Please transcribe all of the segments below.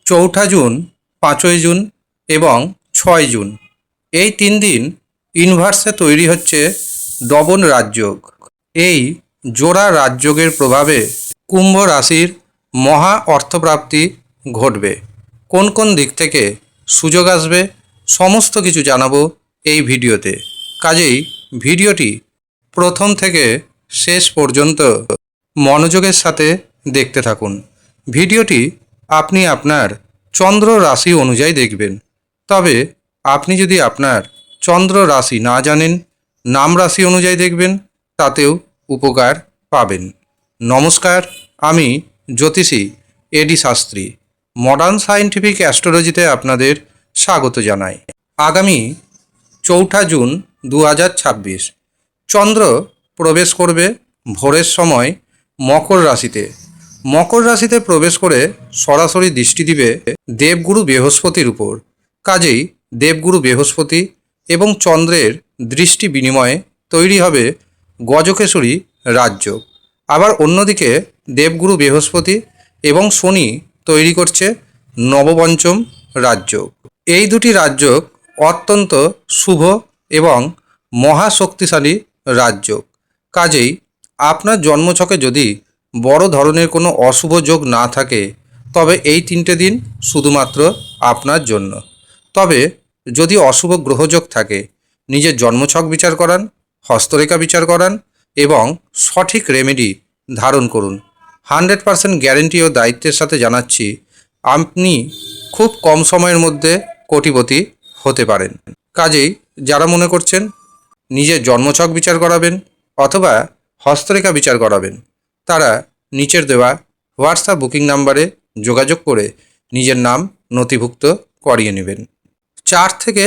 চৌঠা June, 5ই June এবং 6 June এই 3 দিন ইনভার্সে তৈরি হচ্ছে ডবল রাজযোগ। এই জোড়া রাজযোগের প্রভাবে কুম্ভ রাশির মহা অর্থপ্রাপ্তি ঘটবে। কোন কোন দিক থেকে সুযোগ আসবে সমস্ত কিছু জানাবো এই ভিডিওতে। কাজেই ভিডিওটি প্রথম থেকে শেষ পর্যন্ত মনোযোগের সাথে দেখতে থাকুন। ভিডিওটি আপনি আপনার চন্দ্র রাশি অনুযায়ী দেখবেন। তবে আপনি যদি আপনার চন্দ্র রাশি না জানেন, নাম রাশি অনুযায়ী দেখবেন, তাতেও উপকার পাবেন। নমস্কার, আমি জ্যোতিষী এডি শাস্ত্রী। মডার্ন সায়েন্টিফিক অ্যাস্ট্রোলজিতে আপনাদের স্বাগত জানাই। আগামী 4 জুন 2026 চন্দ্র প্রবেশ করবে ভোরের সময় মকর রাশিতে। মকর রাশিতে প্রবেশ করে সরাসরি দৃষ্টি দিবে দেবগুরু বৃহস্পতির উপর। কাজেই দেবগুরু বৃহস্পতি এবং চন্দ্রের দৃষ্টি বিনিময়ে তৈরি হবে গজকেশরী রাজযোগ। আবার অন্যদিকে দেবগুরু বৃহস্পতি এবং শনি তৈরি করছে নবপঞ্চম রাজযোগ। এই দুটি রাজযোগ অত্যন্ত শুভ এবং মহাশক্তিশালী রাজযোগ। কাজেই আপনার জন্মছকে যদি বড় ধরনের কোনো অশুভ যোগ না থাকে, তবে এই 3টে দিন শুধুমাত্র আপনার জন্য। তবে যদি অশুভ গ্রহযোগ থাকে, নিজের জন্মছক বিচার করান, হস্তরেখা বিচার করান এবং সঠিক রেমেডি ধারণ করুন। 100% গ্যারেন্টি ও দায়িত্বের সাথে জানাচ্ছি, আপনি খুব কম সময়ের মধ্যে কোটিপতি হতে পারেন। কাজেই যারা মনে করছেন নিজের জন্মছক বিচার করাবেন অথবা হস্তরেখা বিচার করাবেন, তারা নিচের দেওয়া হোয়াটসঅ্যাপ বুকিং নাম্বারে যোগাযোগ করে নিজের নাম নথিভুক্ত করিয়ে নেবেন। 4 থেকে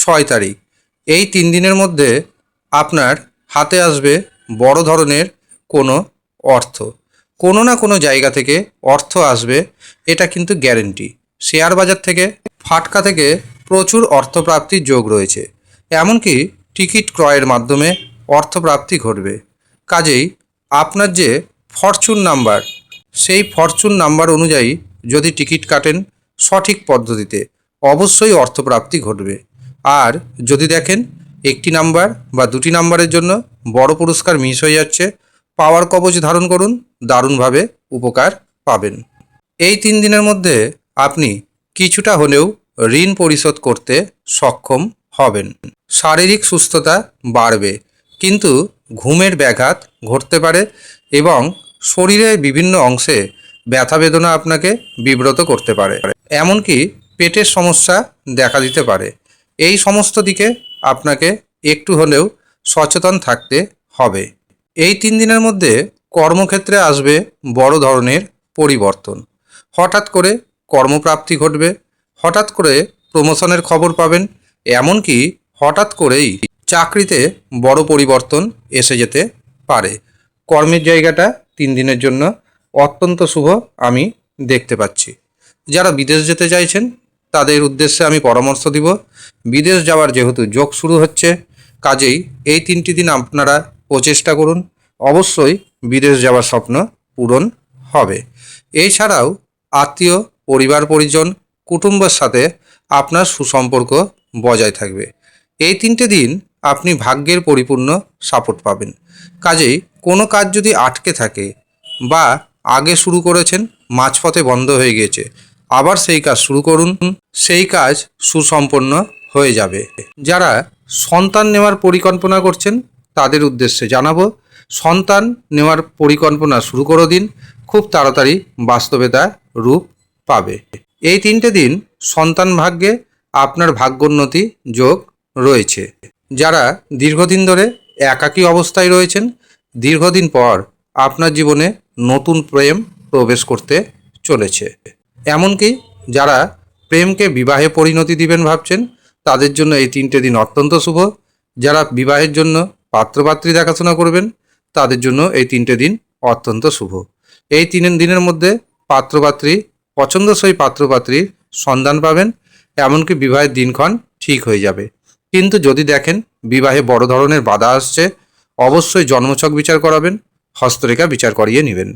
6 তারিখ এই 3 দিনের মধ্যে আপনার হাতে আসবে বড় ধরনের কোনো অর্থ। কোনো না কোনো জায়গা থেকে অর্থ আসবে, এটা কিন্তু গ্যারেন্টি। শেয়ার বাজার থেকে, ফাটকা থেকে প্রচুর অর্থপ্রাপ্তির যোগ রয়েছে। এমনকি টিকিট ক্রয়ের মাধ্যমে অর্থপ্রাপ্তি ঘটবে। কাজেই আপনার যে ফরচুন নাম্বার, সেই ফরচুন নাম্বার অনুযায়ী যদি টিকিট কাটেন সঠিক পদ্ধতিতে, অবশ্যই অর্থপ্রাপ্তি ঘটবে। আর যদি দেখেন একটি নাম্বার বা দুটি নাম্বারের জন্য বড় পুরস্কার মিস হয়ে যাচ্ছে, পাওয়ার কবচ ধারণ করুন, দারুণভাবে উপকার পাবেন। এই 3 দিনের মধ্যে আপনি কিছুটা হলেও ঋণ পরিশোধ করতে সক্ষম হবেন। শারীরিক সুস্থতা বাড়বে, কিন্তু ঘুমের ব্যাঘাত ঘটতে পারে এবং শরীরের বিভিন্ন অংশে ব্যথা বেদনা আপনাকে বিব্রত করতে পারে। এমনকি পেটের সমস্যা দেখা দিতে পারে। এই সমস্ত দিকে আপনাকে একটু হলেও সচেতন থাকতে হবে। এই 3 দিনের মধ্যে কর্মক্ষেত্রে আসবে বড় ধরনের পরিবর্তন। হঠাৎ করে কর্মপ্রাপ্তি ঘটবে, হঠাৎ করে প্রমোশনের খবর পাবেন, এমনকি হঠাৎ করেই চাকরিতে বড় পরিবর্তন এসে যেতে পারে। কর্মের জায়গাটা 3 দিনের জন্য অত্যন্ত শুভ আমি দেখতে পাচ্ছি। যারা বিদেশ যেতে চাইছেন তাদের উদ্দেশ্যে আমি পরামর্শ দিব, বিদেশ যাওয়ার যেহেতু যোগ শুরু হচ্ছে, কাজেই এই 3টি দিন আপনারা প্রচেষ্টা করুন, অবশ্যই বিদেশ যাওয়ার স্বপ্ন পূরণ হবে। এছাড়াও আত্মীয়, পরিবার পরিজন, কুটুম্বের সাথে আপনার সুসম্পর্ক বজায় থাকবে। এই 3টে দিন আপনি ভাগ্যের পরিপূর্ণ সাপোর্ট পাবেন। কাজেই কোনো কাজ যদি আটকে থাকে বা আগে শুরু করেছেন মাঝপথে বন্ধ হয়ে গিয়েছে, আবার সেই কাজ শুরু করুন, সেই কাজ সুসম্পন্ন হয়ে যাবে। যারা সন্তান নেওয়ার পরিকল্পনা করছেন তাদের উদ্দেশ্যে জানাবো, সন্তান নেওয়ার পরিকল্পনা শুরু করে দিন, খুব তাড়াতাড়ি বাস্তবেতা রূপ পাবে। এই 3টে দিন সন্তান ভাগ্যে আপনার ভাগ্যোন্নতি যোগ রয়েছে। যারা দীর্ঘদিন ধরে একাকী অবস্থায় রয়েছেন, দীর্ঘদিন পর আপনার জীবনে নতুন প্রেম প্রবেশ করতে চলেছে। এমনকি যারা প্রেমকে বিবাহে পরিণতি দিবেন ভাবছেন, তাদের জন্য এই 3টে দিন অত্যন্ত শুভ। যারা বিবাহের জন্য পাত্রপাত্রী দেখাশোনা করবেন, তাদের জন্য এই 3টে দিন অত্যন্ত শুভ। এই 3 দিনের মধ্যে পাত্রপাত্রী, পছন্দসই পাত্রপাত্রীর সন্ধান পাবেন, এমনকি বিবাহের দিনক্ষণ ঠিক হয়ে যাবে। কিন্তু যদি দেখেন বিবাহে বড় ধরনের বাধা আসছে, অবশ্যই জন্মছক বিচার করাবেন, হস্তরেখা বিচার করিয়ে নেবেন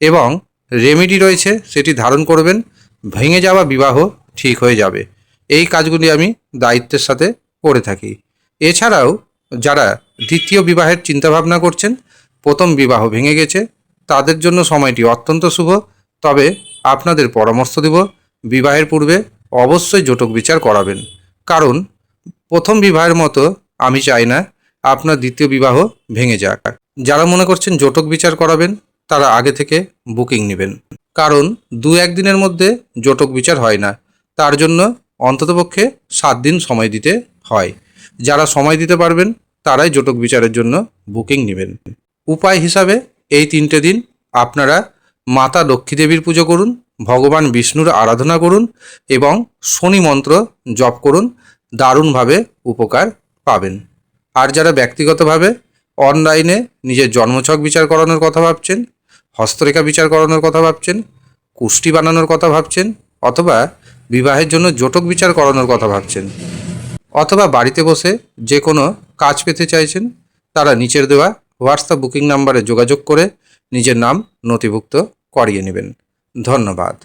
এবং রেমেডি রয়েছে সেটি ধারণ করবেন, ভেঙে যাওয়া বিবাহ ঠিক হয়ে যাবে। এই কাজগুলি আমি দায়িত্বের সাথে করে থাকি। এছাড়াও যারা দ্বিতীয় বিবাহের চিন্তাভাবনা করছেন, প্রথম বিবাহ ভেঙে গেছে, তাদের জন্য সময়টি অত্যন্ত শুভ। তবে আপনাদের পরামর্শ দেব, বিবাহের পূর্বে অবশ্যই জটক বিচার করাবেন। কারণ প্রথম বিবাহের মতো আমি চাই না আপনার দ্বিতীয় বিবাহ ভেঙে যাক। যারা মনে করছেন জটক বিচার করাবেন, তারা আগে থেকে বুকিং নেবেন। কারণ 2-1 দিনের মধ্যে জটক বিচার হয় না, তার জন্য অন্ততপক্ষে 7 দিন সময় দিতে হয়। যারা সময় দিতে পারবেন তারাই জটক বিচারের জন্য বুকিং নেবেন। উপায় হিসাবে এই 3টে দিন আপনারা মাতা লক্ষ্মী দেবীর পুজো করুন, ভগবান বিষ্ণুর আরাধনা করুন এবং শনি মন্ত্র জপ করুন। দারুণভাবে উপকার পাবেন। আর যারা ব্যক্তিগতভাবে অনলাইনে নিজের জন্মছক বিচার করানোর কথা ভাবছেন, হস্তরেখা বিচার করানোর কথা ভাবছেন, কুষ্টি বানানোর কথা ভাবছেন, অথবা বিবাহের জন্য জটক বিচার করানোর কথা ভাবছেন, অথবা বাড়িতে বসে যে কোনো কাজ পেতে চাইছেন, তারা নিচের দেওয়া হোয়াটসঅ্যাপ বুকিং নাম্বারে যোগাযোগ করে নিজের নাম নথিভুক্ত করিয়ে নেবেন। ধন্যবাদ।